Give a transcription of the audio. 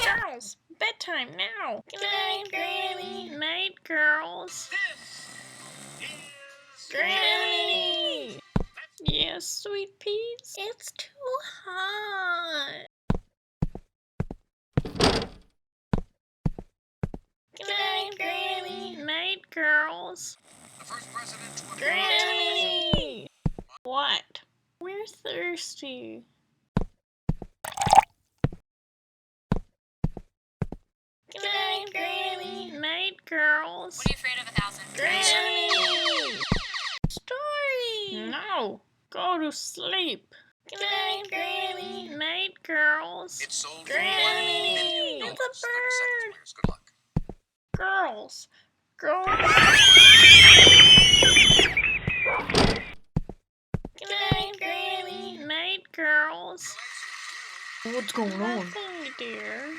Girls, bedtime now. Good night, Granny. Night, girls. Granny! Yes, sweet peas? It's too hot. Good night, Granny. Night, girls. The first president to Granny! What? We're thirsty. Good night, Granny. Night, girls. What are you afraid of 1,000? Granny! Story! No! Go to sleep. Good night, Granny. Night, girls. It's sold Granny! for $1 million. It's a 30 seconds, players. Good luck. Girls. Girls. Good night, Granny. Night, girls. What's going on? Nothing, dear.